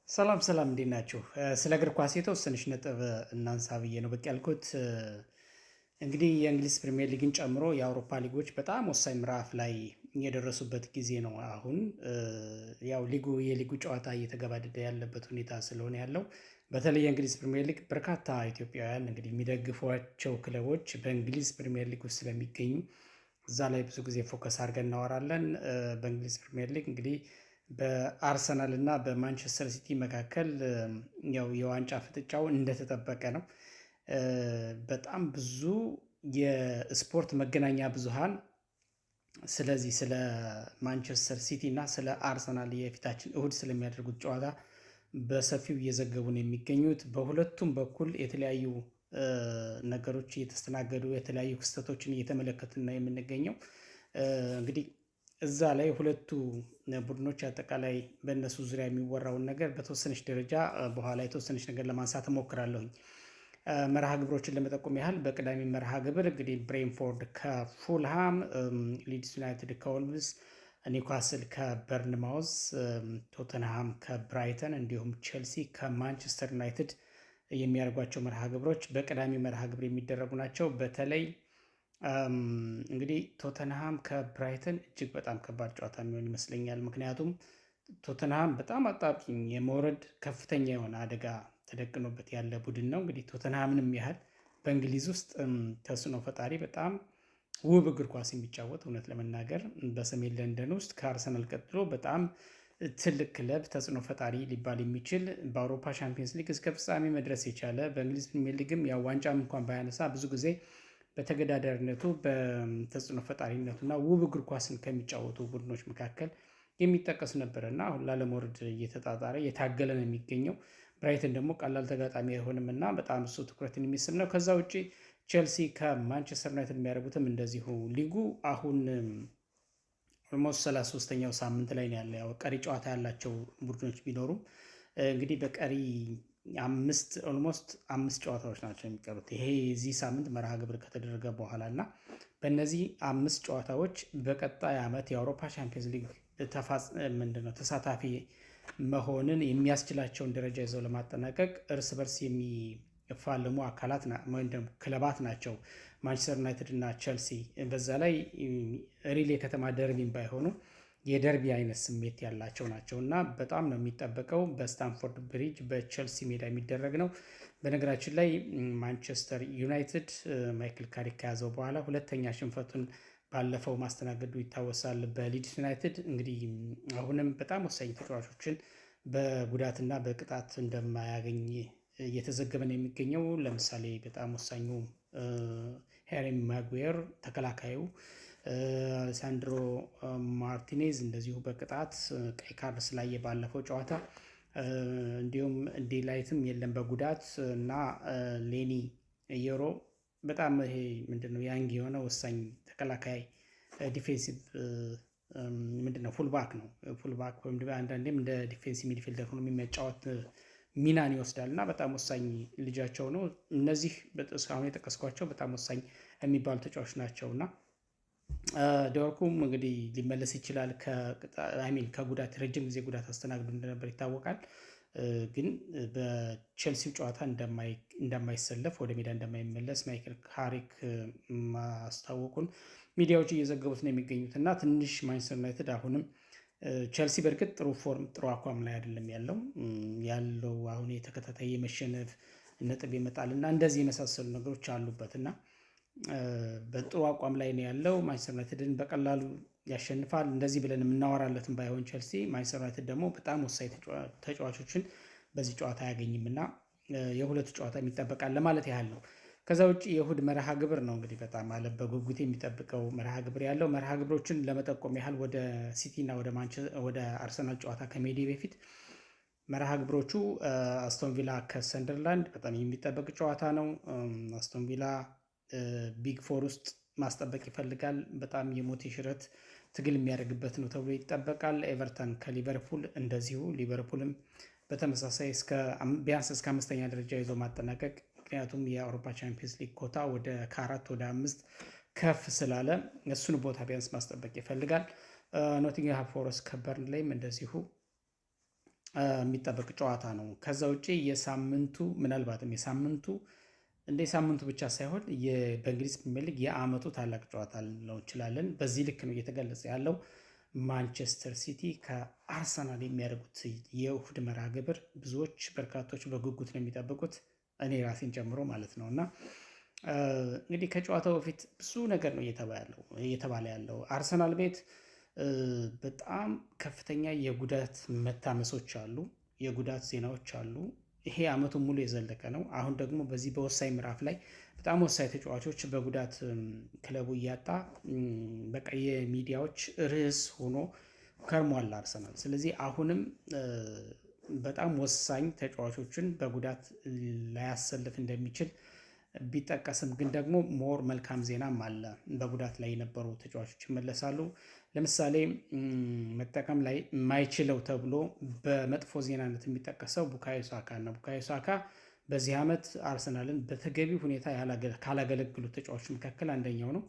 ሰላም ሰላም እንዴት ናችሁ? ስለ እግር ኳስ የተወሰነች ነጥብ እናንሳ ብዬ ነው ብቅ ያልኩት። እንግዲህ የእንግሊዝ ፕሪሚየር ሊግን ጨምሮ የአውሮፓ ሊጎች በጣም ወሳኝ ምዕራፍ ላይ የደረሱበት ጊዜ ነው። አሁን ያው የሊጉ ጨዋታ እየተገባደደ ያለበት ሁኔታ ስለሆነ ያለው በተለይ የእንግሊዝ ፕሪሚየር ሊግ በርካታ ኢትዮጵያውያን እንግዲህ የሚደግፏቸው ክለቦች በእንግሊዝ ፕሪሚየር ሊግ ውስጥ ስለሚገኙ እዛ ላይ ብዙ ጊዜ ፎከስ አድርገን እናወራለን። በእንግሊዝ ፕሪሚየር ሊግ እንግዲህ በአርሰናል እና በማንቸስተር ሲቲ መካከል ያው የዋንጫ ፍጥጫው እንደተጠበቀ ነው። በጣም ብዙ የስፖርት መገናኛ ብዙሃን ስለዚህ ስለ ማንቸስተር ሲቲ እና ስለ አርሰናል የፊታችን እሁድ ስለሚያደርጉት ጨዋታ በሰፊው እየዘገቡ ነው የሚገኙት። በሁለቱም በኩል የተለያዩ ነገሮች እየተስተናገዱ የተለያዩ ክስተቶችን እየተመለከትን ነው የምንገኘው። እንግዲህ እዛ ላይ ሁለቱ ቡድኖች አጠቃላይ በእነሱ ዙሪያ የሚወራውን ነገር በተወሰነች ደረጃ በኋላ የተወሰነች ነገር ለማንሳት እሞክራለሁኝ። መርሃ ግብሮችን ለመጠቆም ያህል በቅዳሜ መርሃ ግብር እንግዲህ ብሬንፎርድ ከፉልሃም፣ ሊድስ ዩናይትድ ከወልቭስ፣ ኒውካስል ከበርንማውዝ፣ ቶተንሃም ከብራይተን እንዲሁም ቼልሲ ከማንቸስተር ዩናይትድ የሚያደርጓቸው መርሃ ግብሮች በቅዳሜ መርሃ ግብር የሚደረጉ ናቸው። በተለይ እንግዲህ ቶተንሃም ከብራይተን እጅግ በጣም ከባድ ጨዋታ የሚሆን ይመስለኛል። ምክንያቱም ቶተንሃም በጣም አጣብቂኝ የመውረድ ከፍተኛ የሆነ አደጋ ተደቅኖበት ያለ ቡድን ነው። እንግዲህ ቶተንሃምንም ያህል በእንግሊዝ ውስጥ ተጽዕኖ ፈጣሪ በጣም ውብ እግር ኳስ የሚጫወት እውነት ለመናገር በሰሜን ለንደን ውስጥ ከአርሰናል ቀጥሎ በጣም ትልቅ ክለብ ተጽዕኖ ፈጣሪ ሊባል የሚችል በአውሮፓ ሻምፒየንስ ሊግ እስከ ፍጻሜ መድረስ የቻለ በእንግሊዝ ፕሪሚየር ሊግም ያው ዋንጫም እንኳን ባያነሳ ብዙ ጊዜ በተገዳዳሪነቱ በተጽዕኖ ፈጣሪነቱና ውብ እግር ኳስን ከሚጫወቱ ቡድኖች መካከል የሚጠቀስ ነበረ እና አሁን ላለመውረድ እየተጣጣረ እየታገለ ነው የሚገኘው። ብራይተን ደግሞ ቀላል ተጋጣሚ አይሆንም እና በጣም እሱ ትኩረትን የሚስብ ነው። ከዛ ውጭ ቼልሲ ከማንቸስተር ዩናይትድ የሚያደርጉትም እንደዚሁ። ሊጉ አሁን ኦልሞስት 33ኛው ሳምንት ላይ ነው ያለ። ያው ቀሪ ጨዋታ ያላቸው ቡድኖች ቢኖሩም እንግዲህ በቀሪ ኦልሞስት አምስት ጨዋታዎች ናቸው የሚቀሩት ይሄ የዚህ ሳምንት መርሃ ግብር ከተደረገ በኋላ እና በእነዚህ አምስት ጨዋታዎች በቀጣይ ዓመት የአውሮፓ ቻምፒየንስ ሊግ ተሳታፊ መሆንን የሚያስችላቸውን ደረጃ ይዘው ለማጠናቀቅ እርስ በርስ የሚፋለሙ ክለባት ናቸው ማንቸስተር ዩናይትድ እና ቼልሲ። በዛ ላይ ሪል የከተማ ደርቢም ባይሆኑ የደርቢ አይነት ስሜት ያላቸው ናቸው እና በጣም ነው የሚጠበቀው። በስታንፎርድ ብሪጅ በቼልሲ ሜዳ የሚደረግ ነው። በነገራችን ላይ ማንቸስተር ዩናይትድ ማይክል ካሪክ ከያዘው በኋላ ሁለተኛ ሽንፈቱን ባለፈው ማስተናገዱ ይታወሳል በሊድስ ዩናይትድ። እንግዲህ አሁንም በጣም ወሳኝ ተጫዋቾችን በጉዳትና በቅጣት እንደማያገኝ እየተዘገበ ነው የሚገኘው። ለምሳሌ በጣም ወሳኙ ሃሪ ማጉዌር ተከላካዩ፣ ሳንድሮ ማርቲኔዝ እንደዚሁ በቅጣት ቀይ ካርድ ስላየ ባለፈው ጨዋታ፣ እንዲሁም ዴላይትም የለም በጉዳት እና ሌኒ የሮ በጣም ይሄ ምንድነው ያንግ የሆነ ወሳኝ ተከላካይ ዲፌንሲቭ ምንድነው ፉልባክ ነው። ፉልባክ ወይም አንዳንዴም እንደ ዲፌንሲቭ ሚድፊልደር ሆኖ የሚጫወት ሚናን ይወስዳል እና በጣም ወሳኝ ልጃቸው ነው። እነዚህ እስካሁን የጠቀስኳቸው በጣም ወሳኝ የሚባሉ ተጫዋቾች ናቸው እና ዶርኩም እንግዲህ ሊመለስ ይችላል ከጉዳት ረጅም ጊዜ ጉዳት አስተናግዶ እንደነበር ይታወቃል። ግን በቼልሲው ጨዋታ እንደማይሰለፍ ወደ ሜዳ እንደማይመለስ ማይክል ካሪክ ማስታወቁን ሚዲያዎች እየዘገቡት ነው የሚገኙት እና ትንሽ ማንቸስተር ዩናይትድ አሁንም ቼልሲ በእርግጥ ጥሩ ፎርም ጥሩ አቋም ላይ አይደለም ያለው አሁን የተከታታይ የመሸነፍ ነጥብ ይመጣል እና እንደዚህ የመሳሰሉ ነገሮች አሉበት እና በጥሩ አቋም ላይ ነው ያለው። ማንቸስተር ዩናይትድን በቀላሉ ያሸንፋል እንደዚህ ብለን የምናወራለትን ባይሆን ቼልሲ ማንቸስተር ዩናይትድ ደግሞ በጣም ወሳኝ ተጫዋቾችን በዚህ ጨዋታ አያገኝም እና የሁለቱ ጨዋታ የሚጠበቃል ለማለት ያህል ነው። ከዛ ውጭ የእሁድ መርሃ ግብር ነው እንግዲህ በጣም በጉጉት የሚጠብቀው መርሃ ግብር ያለው። መርሃ ግብሮችን ለመጠቆም ያህል ወደ ሲቲ እና ወደ አርሰናል ጨዋታ ከሜዲ በፊት መርሃ ግብሮቹ አስቶን ቪላ ከሰንደርላንድ በጣም የሚጠበቅ ጨዋታ ነው። አስቶን ቪላ ቢግ ፎር ውስጥ ማስጠበቅ ይፈልጋል። በጣም የሞት የሽረት ትግል የሚያደርግበት ነው ተብሎ ይጠበቃል። ኤቨርተን ከሊቨርፑል እንደዚሁ ሊቨርፑልም በተመሳሳይ ቢያንስ እስከ አምስተኛ ደረጃ ይዞ ማጠናቀቅ ምክንያቱም የአውሮፓ ቻምፒየንስ ሊግ ኮታ ከ4 ወደ 5 ከፍ ስላለ እሱን ቦታ ቢያንስ ማስጠበቅ ይፈልጋል። ኖቲንግሃም ፎረስት ከበርንሌይም እንደዚሁ የሚጠበቅ ጨዋታ ነው። ከዛ ውጭ የሳምንቱ ምናልባትም የሳምንቱ ብቻ ሳይሆን በእንግሊዝ ፕሪሚየር ሊግ የአመቱ ታላቅ ጨዋታ ልንለው እንችላለን። በዚህ ልክ ነው እየተገለጸ ያለው። ማንቸስተር ሲቲ ከአርሰናል የሚያደርጉት የእሁድ መርሃ ግብር በርካቶች በጉጉት ነው የሚጠብቁት፣ እኔ ራሴን ጨምሮ ማለት ነው። እና እንግዲህ ከጨዋታው በፊት ብዙ ነገር ነው እየተባለ ያለው። አርሰናል ቤት በጣም ከፍተኛ የጉዳት መታመሶች አሉ፣ የጉዳት ዜናዎች አሉ። ይሄ አመቱን ሙሉ የዘለቀ ነው። አሁን ደግሞ በዚህ በወሳኝ ምዕራፍ ላይ በጣም ወሳኝ ተጫዋቾች በጉዳት ክለቡ እያጣ በቃ የሚዲያዎች ርዕስ ሆኖ ከርሟል አርሰናል። ስለዚህ አሁንም በጣም ወሳኝ ተጫዋቾችን በጉዳት ላያሰልፍ እንደሚችል ቢጠቀስም ግን ደግሞ ሞር መልካም ዜናም አለ። በጉዳት ላይ የነበሩ ተጫዋቾች ይመለሳሉ። ለምሳሌ መጠቀም ላይ የማይችለው ተብሎ በመጥፎ ዜናነት የሚጠቀሰው ቡካዮ ሳካ ነው። ቡካዮ ሳካ በዚህ ዓመት አርሰናልን በተገቢ ሁኔታ ካላገለግሉ ተጫዋቾች መካከል አንደኛው ነው።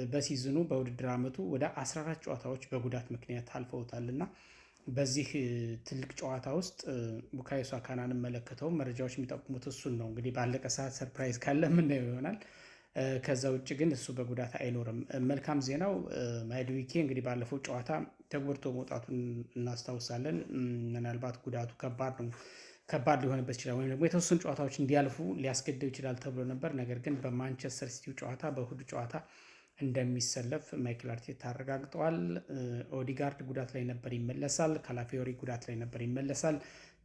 በሲዝኑ በውድድር ዓመቱ ወደ 14 ጨዋታዎች በጉዳት ምክንያት አልፈውታልና በዚህ ትልቅ ጨዋታ ውስጥ ቡካዮ ሳካን አንመለከተውም። መረጃዎች የሚጠቁሙት እሱን ነው። እንግዲህ ባለቀ ሰዓት ሰርፕራይዝ ካለ ምናየው ይሆናል። ከዛ ውጭ ግን እሱ በጉዳት አይኖርም። መልካም ዜናው ማዱዌኬ እንግዲህ ባለፈው ጨዋታ ተጎድቶ መውጣቱን እናስታውሳለን። ምናልባት ጉዳቱ ከባድ ሊሆንበት ይችላል፣ ወይም ደግሞ የተወሰኑ ጨዋታዎች እንዲያልፉ ሊያስገድብ ይችላል ተብሎ ነበር። ነገር ግን በማንቸስተር ሲቲው ጨዋታ በእሁዱ ጨዋታ እንደሚሰለፍ ማይክል አርቴታ አረጋግጠዋል። ኦዲጋርድ ጉዳት ላይ ነበር ይመለሳል። ካላፊዮሪ ጉዳት ላይ ነበር ይመለሳል።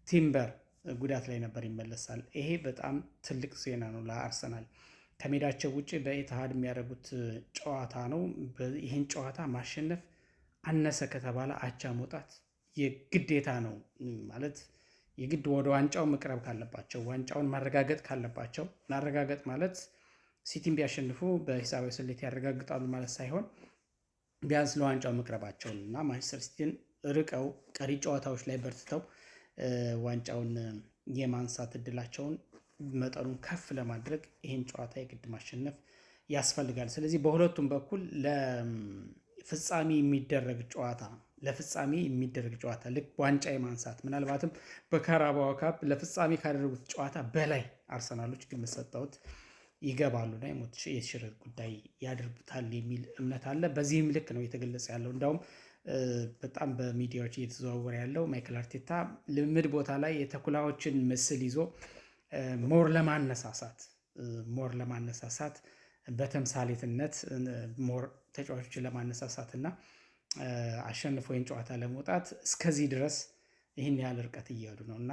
ቲምበር ጉዳት ላይ ነበር ይመለሳል። ይሄ በጣም ትልቅ ዜና ነው ለአርሰናል። ከሜዳቸው ውጭ በኢትሃድ የሚያደርጉት ጨዋታ ነው። ይህን ጨዋታ ማሸነፍ አነሰ ከተባለ አቻ መውጣት የግዴታ ነው። ማለት የግድ ወደ ዋንጫው መቅረብ ካለባቸው፣ ዋንጫውን ማረጋገጥ ካለባቸው፣ ማረጋገጥ ማለት ሲቲን ቢያሸንፉ በሂሳባዊ ስሌት ያረጋግጣሉ ማለት ሳይሆን ቢያንስ ለዋንጫው መቅረባቸውን እና ማንቸስተር ሲቲን ርቀው ቀሪ ጨዋታዎች ላይ በርትተው ዋንጫውን የማንሳት እድላቸውን መጠኑን ከፍ ለማድረግ ይህን ጨዋታ የግድ ማሸነፍ ያስፈልጋል። ስለዚህ በሁለቱም በኩል ለፍጻሜ የሚደረግ ጨዋታ ልክ ዋንጫ የማንሳት ምናልባትም በካራባኦ ካፕ ለፍጻሜ ካደረጉት ጨዋታ በላይ አርሰናሎች ግምት ሰጠውት ይገባሉና የሞት የሽረት ጉዳይ ያደርጉታል የሚል እምነት አለ። በዚህም ልክ ነው የተገለጸ ያለው። እንዳውም በጣም በሚዲያዎች እየተዘዋወረ ያለው ማይክል አርቴታ ልምድ ቦታ ላይ የተኩላዎችን ምስል ይዞ ሞር ለማነሳሳት በተምሳሌትነት ሞር ተጫዋቾችን ለማነሳሳት እና አሸንፎ ይህን ጨዋታ ለመውጣት እስከዚህ ድረስ ይህን ያህል ርቀት እየሄዱ ነው እና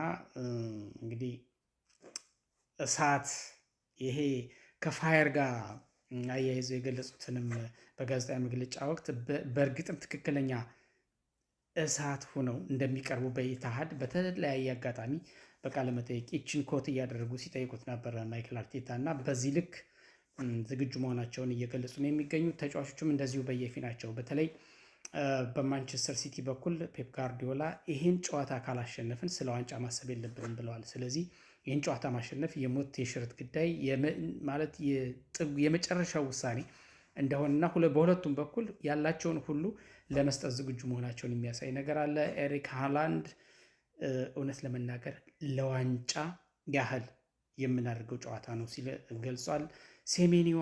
እንግዲህ እሳት ይሄ ከፋየር ጋር አያይዘው የገለጹትንም በጋዜጣዊ መግለጫ ወቅት በእርግጥም ትክክለኛ እሳት ሆነው እንደሚቀርቡ በኢትሃድ በተለያየ አጋጣሚ በቃለ መጠይቅ ይችን ኮት እያደረጉ ሲጠይቁት ነበረ ማይክል አርቴታ እና በዚህ ልክ ዝግጁ መሆናቸውን እየገለጹ ነው የሚገኙት። ተጫዋቾቹም እንደዚሁ በየፊናቸው በተለይ በማንቸስተር ሲቲ በኩል ፔፕ ጋርዲዮላ ይህን ጨዋታ ካላሸነፍን ስለ ዋንጫ ማሰብ የለብንም ብለዋል። ስለዚህ ይህን ጨዋታ ማሸነፍ የሞት የሽረት ጉዳይ ማለት የመጨረሻው ውሳኔ እንደሆነና በሁለቱም በኩል ያላቸውን ሁሉ ለመስጠት ዝግጁ መሆናቸውን የሚያሳይ ነገር አለ። ኤሪክ ሃላንድ እውነት ለመናገር ለዋንጫ ያህል የምናደርገው ጨዋታ ነው ሲል ገልጿል።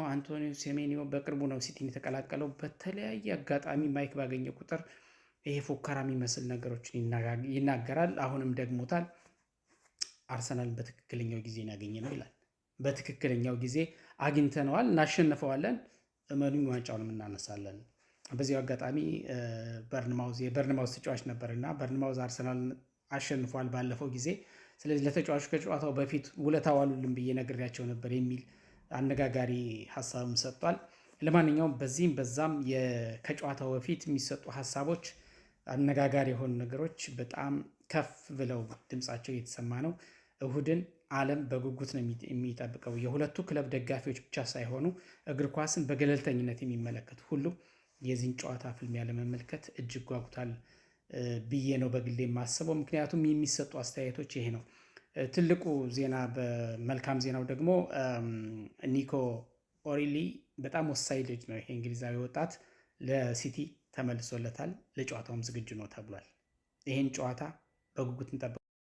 አንቶኒዮ ሴሜኒዮ በቅርቡ ነው ሲቲን የተቀላቀለው። በተለያየ አጋጣሚ ማይክ ባገኘ ቁጥር ይሄ ፉከራ የሚመስል ነገሮችን ይናገራል። አሁንም ደግሞታል። አርሰናል በትክክለኛው ጊዜ ያገኘ ነው ይላል። በትክክለኛው ጊዜ አግኝተነዋል፣ እናሸንፈዋለን፣ እመኑኝ ዋንጫውን እናነሳለን። በዚሁ አጋጣሚ የበርንማውዝ ተጫዋች ነበርና በርንማውዝ አርሰናል አሸንፏል ባለፈው ጊዜ። ስለዚህ ለተጫዋቹ ከጨዋታው በፊት ውለታ ዋሉልን ብዬ ነግሬያቸው ነበር የሚል አነጋጋሪ ሀሳብም ሰጥቷል። ለማንኛውም በዚህም በዛም ከጨዋታው በፊት የሚሰጡ ሀሳቦች፣ አነጋጋሪ የሆኑ ነገሮች በጣም ከፍ ብለው ድምጻቸው እየተሰማ ነው። እሁድን ዓለም በጉጉት ነው የሚጠብቀው። የሁለቱ ክለብ ደጋፊዎች ብቻ ሳይሆኑ እግር ኳስን በገለልተኝነት የሚመለከቱ ሁሉ የዚህን ጨዋታ ፍልሚያ ለመመልከት እጅግ ጓጉታል ብዬ ነው በግሌ የማስበው። ምክንያቱም የሚሰጡ አስተያየቶች ይሄ ነው። ትልቁ ዜና በመልካም ዜናው ደግሞ ኒኮ ኦሪሊ በጣም ወሳኝ ልጅ ነው። ይሄ እንግሊዛዊ ወጣት ለሲቲ ተመልሶለታል፣ ለጨዋታውም ዝግጁ ነው ተብሏል። ይህን ጨዋታ በጉጉት እንጠብቀው።